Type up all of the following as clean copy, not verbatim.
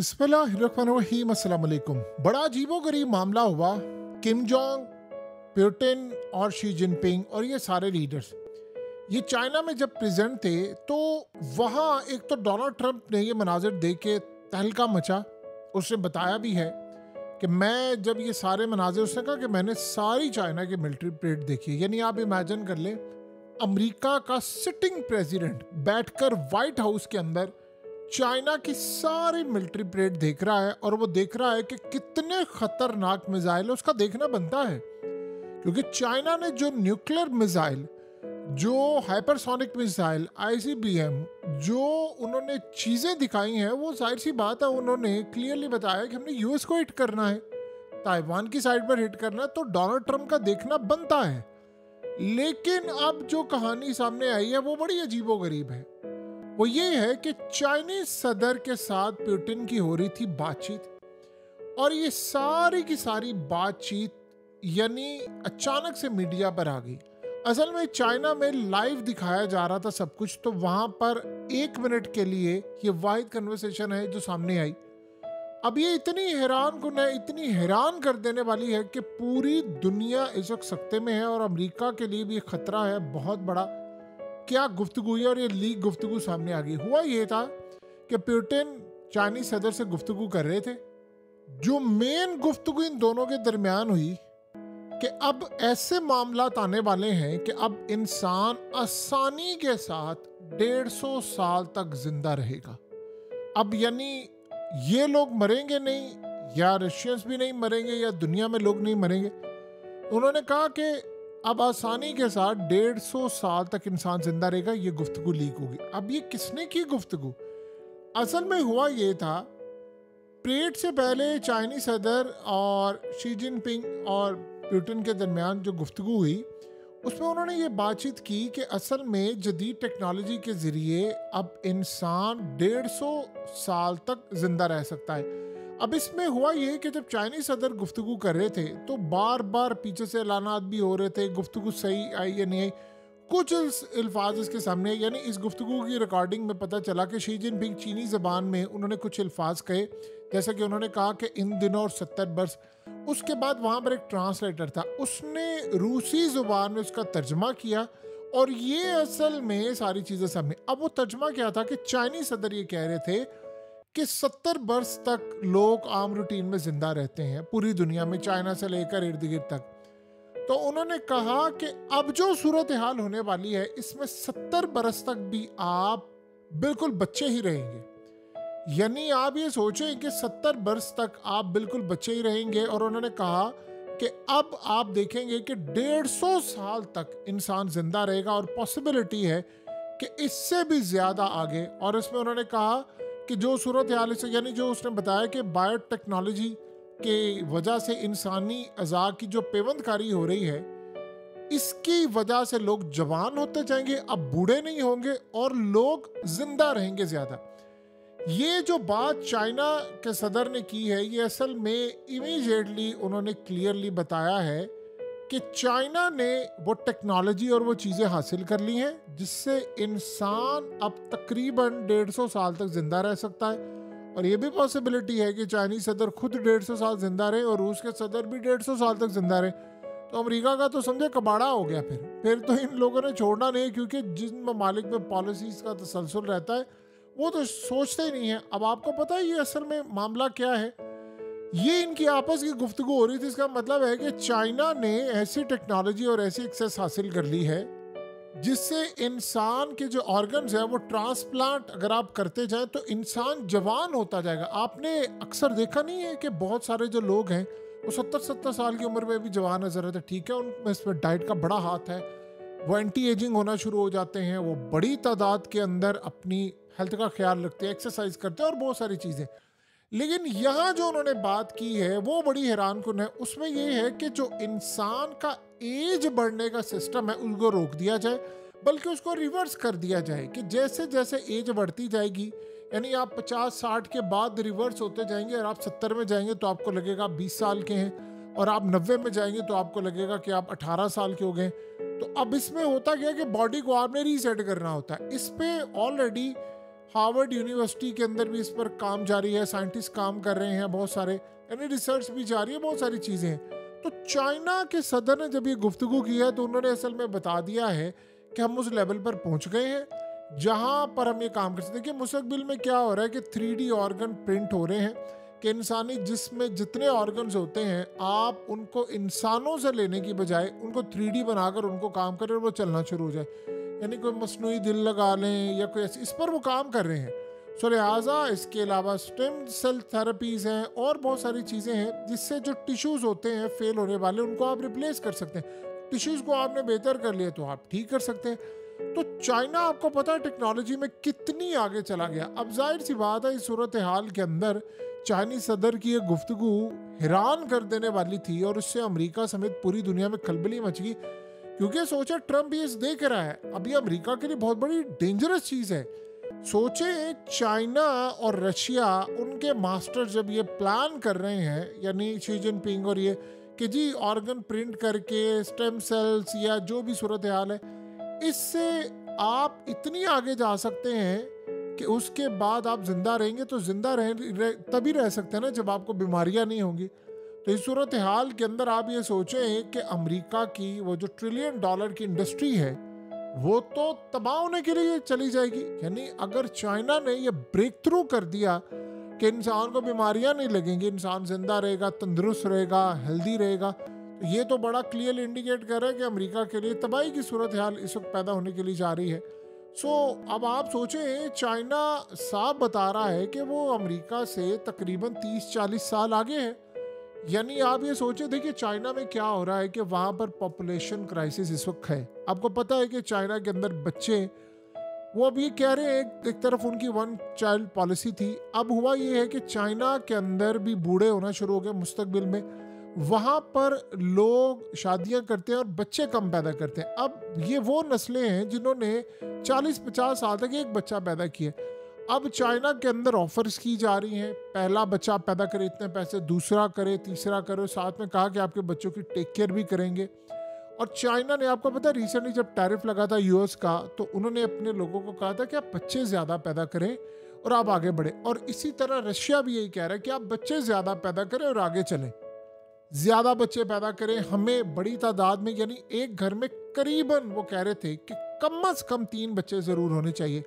बिस्मिल्लाहिर्रहमानिर्रहीम, अस्सलाम वालेकुम। बड़ा अजीबोगरीब मामला हुआ। किम जोंग, पुतिन और शी जिनपिंग और ये सारे लीडर्स ये चाइना में जब प्रेजेंट थे तो वहाँ एक तो डोनाल्ड ट्रंप ने ये मनाजिर देख के तहलका मचा। उसने बताया भी है कि मैं जब ये सारे मनाजिर, उसने कहा कि मैंने सारी चाइना की मिलिट्री परेड देखी है। यानी आप इमेजिन कर लें, अमेरिका का सिटिंग प्रेसिडेंट बैठकर व्हाइट हाउस के अंदर चाइना की सारी मिलिट्री परेड देख रहा है और वो देख रहा है कि कितने खतरनाक मिसाइल है। उसका देखना बनता है क्योंकि चाइना ने जो न्यूक्लियर मिसाइल, जो हाइपरसोनिक मिसाइल, आईसीबीएम, जो उन्होंने चीज़ें दिखाई हैं, वो जाहिर सी बात है उन्होंने क्लियरली बताया कि हमने यूएस को हिट करना है, ताइवान की साइड पर हिट करना है, तो डोनाल्ड ट्रंप का देखना बनता है। लेकिन अब जो कहानी सामने आई है वो बड़ी अजीबोगरीब है। वो ये है कि चाइनीज सदर के साथ पुतिन की हो रही थी बातचीत और ये सारी की सारी बातचीत यानी अचानक से मीडिया पर आ गई। असल में चाइना में लाइव दिखाया जा रहा था सब कुछ, तो वहां पर 1 मिनट के लिए ये वाहिद कन्वर्सेशन है जो सामने आई। अब ये इतनी हैरान कुन है, इतनी हैरान कर देने वाली है कि पूरी दुनिया इस वक्त सख्ते में है और अमेरिका के लिए भी खतरा है बहुत बड़ा। क्या गुफ्तगू है और ये लीक गुफ्तगू सामने आ गई। हुआ ये था कि पुतिन चाइनीज सदर से गुफ्तगू कर रहे थे। जो मेन गुफ्तगू इन दोनों के दरमियान हुई कि अब ऐसे मामलात आने वाले हैं कि अब इंसान आसानी के साथ 150 साल तक जिंदा रहेगा। अब यानी ये लोग मरेंगे नहीं, या रशियंस भी नहीं मरेंगे, या दुनिया में लोग नहीं मरेंगे। उन्होंने कहा कि अब आसानी के साथ 150 साल तक इंसान जिंदा रहेगा। ये गुफ्तगू लीक होगी। अब ये किसने की गुफ्तगू? असल में हुआ ये था, परेड से पहले चाइनीज सदर और शी जिनपिंग और पुतिन के दरमियान जो गुफ्तगू हुई उसमें उन्होंने ये बातचीत की कि असल में जदीद टेक्नोलॉजी के ज़रिए अब इंसान 150 साल तक जिंदा रह सकता है। अब इसमें हुआ ये कि जब चाइनीज सदर गुफ्तगू कर रहे थे तो बार बार पीछे से ऐलानात भी हो रहे थे, गुफ्तगू सही आई या नहीं आई। कुछ अल्फाज इसके सामने, यानी इस गुफ्तगू की रिकॉर्डिंग में पता चला कि शी जिनपिंग चीनी ज़बान में उन्होंने कुछ अल्फाज कहे, जैसा कि उन्होंने कहा कि इन दिनों और 70 बरस। उसके बाद वहाँ पर एक ट्रांसलेटर था, उसने रूसी ज़ुबान में उसका तर्जमा किया और ये असल में सारी चीज़ें सामने। अब वो तर्जमा क्या था कि चाइनीज सदर ये कह रहे थे कि 70 बरस तक लोग आम रूटीन में जिंदा रहते हैं पूरी दुनिया में, चाइना से लेकर इर्द गिर्द तक। तो उन्होंने कहा कि अब जो सूरत हाल होने वाली है इसमें 70 बरस तक भी आप बिल्कुल बच्चे ही रहेंगे। यानी आप ये सोचें कि 70 बरस तक आप बिल्कुल बच्चे ही रहेंगे। और उन्होंने कहा कि अब आप देखेंगे कि 150 साल तक इंसान जिंदा रहेगा और पॉसिबिलिटी है कि इससे भी ज्यादा आगे। और इसमें उन्होंने कहा कि जो सूरत हाल से, यानी जो उसने बताया कि बायोटेक्नोलॉजी के वजह से इंसानी अज़ा की जो पेवंदकारी हो रही है, इसकी वजह से लोग जवान होते जाएंगे, अब बूढ़े नहीं होंगे और लोग जिंदा रहेंगे ज़्यादा। ये जो बात चाइना के सदर ने की है, ये असल में इमीडिएटली उन्होंने क्लियरली बताया है कि चाइना ने वो टेक्नोलॉजी और वो चीज़ें हासिल कर ली हैं जिससे इंसान अब तकरीबन 150 साल तक जिंदा रह सकता है। और ये भी पॉसिबिलिटी है कि चाइनीज सदर खुद 150 साल जिंदा रहे और रूस के सदर भी 150 साल तक जिंदा रहे। तो अमेरिका का तो समझे कबाड़ा हो गया। फिर तो इन लोगों ने छोड़ना नहीं, क्योंकि जिन ममालिक में पॉलिसीज़ का तसलसल रहता है वो तो सोचते ही नहीं है। अब आपको पता है ये असल में मामला क्या है। ये इनकी आपस की गुफ्तगू हो रही थी। इसका मतलब है कि चाइना ने ऐसी टेक्नोलॉजी और ऐसी एक्सेस हासिल कर ली है जिससे इंसान के जो ऑर्गन्स है वो ट्रांसप्लांट अगर आप करते जाएं तो इंसान जवान होता जाएगा। आपने अक्सर देखा नहीं है कि बहुत सारे जो लोग हैं वो 70-70 साल की उम्र में भी जवान नजर आते हैं। ठीक है, उनमें इसमें डाइट का बड़ा हाथ है, वो एंटी एजिंग होना शुरू हो जाते हैं, वो बड़ी तादाद के अंदर अपनी हेल्थ का ख्याल रखते हैं, एक्सरसाइज करते हैं और बहुत सारी चीज़ें। लेकिन यहाँ जो उन्होंने बात की है वो बड़ी हैरान कुन है। उसमें ये है कि जो इंसान का एज बढ़ने का सिस्टम है उसको रोक दिया जाए, बल्कि उसको रिवर्स कर दिया जाए कि जैसे जैसे एज बढ़ती जाएगी, यानी आप 50-60 के बाद रिवर्स होते जाएंगे और आप 70 में जाएंगे तो आपको लगेगा आप 20 साल के हैं, और आप 90 में जाएंगे तो आपको लगेगा कि आप 18 साल के हो गए। तो अब इसमें होता क्या है कि बॉडी को आपने रीसेट करना होता है। इस पे ऑलरेडी हार्वर्ड यूनिवर्सिटी के अंदर भी इस पर काम जारी है, साइंटिस्ट काम कर रहे हैं बहुत सारे, यानी रिसर्च भी जारी है, बहुत सारी चीज़ें हैं। तो चाइना के सदर ने जब ये गुफ्तगू की है तो उन्होंने असल में बता दिया है कि हम उस लेवल पर पहुंच गए हैं जहां पर हम ये काम कर सकते हैं। कि मुस्तकबिल में क्या हो रहा है कि 3D ऑर्गन प्रिंट हो रहे हैं कि इंसानी जिस्म में जितने ऑर्गन्स होते हैं आप उनको इंसानों से लेने की बजाय उनको 3D बनाकर उनको काम करें और वो चलना शुरू हो जाए, यानी कोई मसनूई दिल लगा लें या कोई इस पर वो काम कर रहे हैं। सो लिहाजा इसके अलावा स्टेम सेल थेरेपीज़ हैं और बहुत सारी चीज़ें हैं जिससे जो टिश्यूज़ होते हैं फेल होने वाले उनको आप रिप्लेस कर सकते हैं। टिश्यूज़ को आपने बेहतर कर लिया तो आप ठीक कर सकते हैं। तो चाइना आपको पता है टेक्नोलॉजी में कितनी आगे चला गया। अब जाहिर सी बात है इस सूरत हाल के अंदर चाइनीज सदर की ये गुफ्तगू हैरान कर देने वाली थी और उससे अमेरिका समेत पूरी दुनिया में खलबली मच गई, क्योंकि सोचे ट्रम्प ये देख रहा है अभी अमेरिका के लिए बहुत बड़ी डेंजरस चीज़ है। सोचे चाइना और रशिया उनके मास्टर जब ये प्लान कर रहे हैं, यानी शी जिनपिंग और ये कि जी ऑर्गन प्रिंट करके स्टेम सेल्स या जो भी सूरत हाल है, इससे आप इतनी आगे जा सकते हैं कि उसके बाद आप जिंदा रहेंगे तो जिंदा तभी रह सकते हैं ना जब आपको बीमारियां नहीं होंगी। तो इस सूरत हाल के अंदर आप ये सोचें कि अमेरिका की वो जो $1 ट्रिलियन की इंडस्ट्री है वो तो तबाह होने के लिए चली जाएगी। यानी अगर चाइना ने ये ब्रेक थ्रू कर दिया कि इंसान को बीमारियां नहीं लगेंगी, इंसान जिंदा रहेगा, तंदुरुस्त रहेगा, हेल्दी रहेगा, तो ये तो बड़ा क्लियर इंडिकेट कर रहा है कि अमेरिका के लिए तबाही की सूरत हाल इस वक्त पैदा होने के लिए जा रही है। अब आप सोचें चाइना साफ बता रहा है कि वो अमेरिका से तकरीबन 30-40 साल आगे है। यानी आप ये सोचे, देखिए चाइना में क्या हो रहा है कि वहाँ पर पॉपुलेशन क्राइसिस इस वक्त है। आपको पता है कि चाइना के अंदर बच्चे वो अब ये कह रहे हैं एक तरफ उनकी 1 चाइल्ड पॉलिसी थी, अब हुआ ये है कि चाइना के अंदर भी बूढ़े होना शुरू हो गए मुस्तकबिल में। वहाँ पर लोग शादियाँ करते हैं और बच्चे कम पैदा करते हैं। अब ये वो नस्लें हैं जिन्होंने 40-50 साल तक एक बच्चा पैदा किया। अब चाइना के अंदर ऑफर्स की जा रही हैं, पहला बच्चा पैदा करे इतने पैसे, दूसरा करे, तीसरा करे, साथ में कहा कि आपके बच्चों की टेक केयर भी करेंगे। और चाइना ने, आपको पता है रिसेंटली जब टैरिफ लगा था यूएस का, तो उन्होंने अपने लोगों को कहा था कि आप बच्चे ज़्यादा पैदा करें और आप आगे बढ़े। और इसी तरह रशिया भी यही कह रहा है कि आप बच्चे ज़्यादा पैदा करें और आगे चलें, ज़्यादा बच्चे पैदा करें, हमें बड़ी तादाद में, यानी एक घर में करीबन वो कह रहे थे कि कम से कम 3 बच्चे ज़रूर होने चाहिए।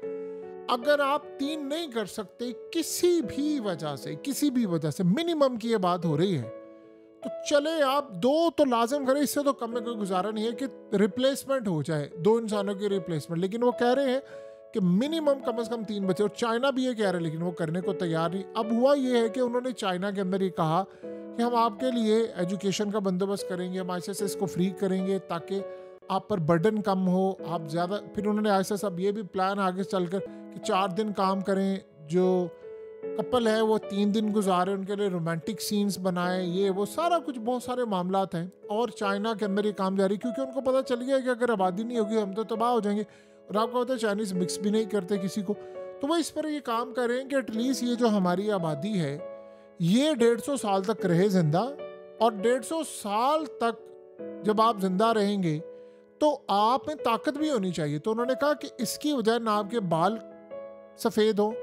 अगर आप 3 नहीं कर सकते किसी भी वजह से मिनिमम की ये बात हो रही है, तो चले आप 2 तो लाजम करें, इससे तो कम में कोई गुजारा नहीं है कि रिप्लेसमेंट हो जाए, 2 इंसानों की रिप्लेसमेंट। लेकिन वो कह रहे हैं कि मिनिमम कम से कम 3 बच्चे, और चाइना भी ये कह रहे हैं लेकिन वो करने को तैयार नहीं। अब हुआ ये है कि उन्होंने चाइना के अंदर ये कहा कि हम आपके लिए एजुकेशन का बंदोबस्त करेंगे, हम ISS को फ्री करेंगे ताकि आप पर बर्डन कम हो, आप ज़्यादा। फिर उन्होंने ISS अब ये भी प्लान आगे चलकर कि 4 दिन काम करें, जो कपल है वो 3 दिन गुजारे, उनके लिए रोमांटिक सीन्स बनाए, ये वो सारा कुछ, बहुत सारे मामलात हैं। और चाइना के अंदर ये काम जारी, क्योंकि उनको पता चल गया कि अगर आबादी नहीं होगी हम तो तबाह हो जाएंगे। और आपको पता है चाइनीज़ मिक्स भी नहीं करते किसी को, तो वो इस पर ये काम कर रहे हैं कि एटलीस्ट ये जो हमारी आबादी है ये 150 साल तक रहे जिंदा। और 150 साल तक जब आप जिंदा रहेंगे तो आप में ताकत भी होनी चाहिए। तो उन्होंने कहा कि इसकी वजह ना आपके बाल सफ़ेद हो,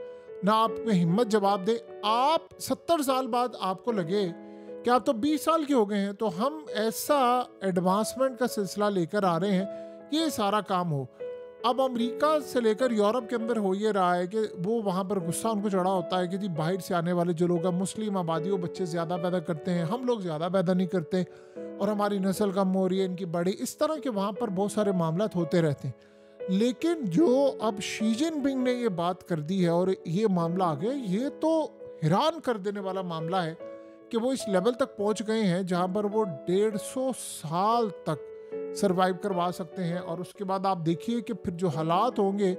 ना आप में हिम्मत जवाब दे, आप 70 साल बाद आपको लगे कि आप तो 20 साल के हो गए हैं, तो हम ऐसा एडवांसमेंट का सिलसिला लेकर आ रहे हैं कि ये सारा काम हो। अब अमेरिका से लेकर यूरोप के अंदर हो ये रहा है कि वो वहाँ पर गुस्सा उनको चढ़ा होता है कि जी बाहर से आने वाले जो लोग हैं, मुस्लिम आबादी, वो बच्चे ज़्यादा पैदा करते हैं, हम लोग ज़्यादा पैदा नहीं करते और हमारी नस्ल कम हो रही है, इनकी बड़ी, इस तरह के वहाँ पर बहुत सारे मामला होते रहते हैं। लेकिन जो अब शी जिनपिंग ने ये बात कर दी है और ये मामला आ गया, ये तो हैरान कर देने वाला मामला है कि वो इस लेवल तक पहुँच गए हैं जहाँ पर वो 150 साल तक सरवाइव करवा सकते हैं। और उसके बाद आप देखिए कि फिर जो हालात होंगे,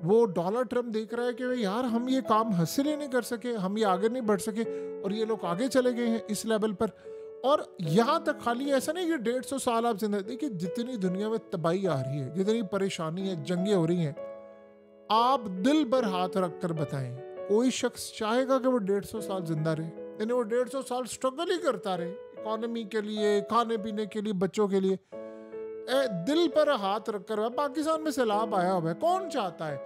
वो डोनाल्ड ट्रम्प देख रहा है कि यार हम ये काम हासिल ही नहीं कर सके, हम ये आगे नहीं बढ़ सके, और ये लोग आगे चले गए हैं इस लेवल पर। और यहाँ तक खाली ऐसा नहीं कि 150 साल आप जिंदा, देखिए जितनी दुनिया में तबाही आ रही है, जितनी परेशानी है, जंगें हो रही हैं, आप दिल भर हाथ रख कर बताएं कोई शख्स चाहेगा कि वो 150 साल जिंदा रहे? यानी वो 150 साल स्ट्रगल ही करता रहे इकोनॉमी के लिए, खाने पीने के लिए, बच्चों के लिए। दिल पर हाथ रखकर, पाकिस्तान में सैलाब आया हुआ है, कौन चाहता है?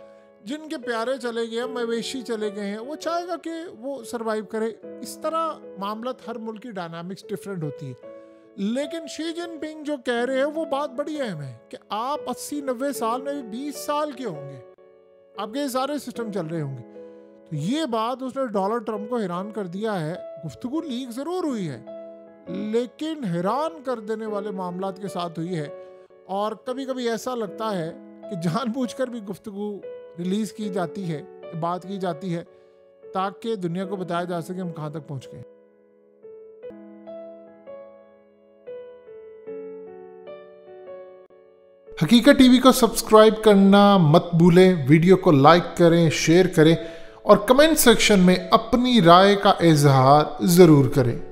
जिनके प्यारे चले गए, मवेशी चले गए हैं, वो चाहेगा कि वो सरवाइव करे। इस तरह मामला, हर मुल्क की डायनामिक्स डिफरेंट होती है। लेकिन शी जिनपिंग जो कह रहे हैं वो बात बड़ी अहम है कि आप 80-90 साल में भी 20 साल के होंगे, आपके सारे सिस्टम चल रहे होंगे। तो ये बात उसने डोनाल्ड ट्रंप को हैरान कर दिया है। गुफ्तगू लीक ज़रूर हुई है, लेकिन हैरान कर देने वाले मामलात के साथ हुई है। और कभी कभी ऐसा लगता है कि जानबूझकर भी गुफ्तगू रिलीज़ की जाती है, बात की जाती है, ताकि दुनिया को बताया जा सके हम कहाँ तक पहुँच गए। हकीकत टीवी को सब्सक्राइब करना मत भूलें, वीडियो को लाइक करें, शेयर करें और कमेंट सेक्शन में अपनी राय का इजहार ज़रूर करें।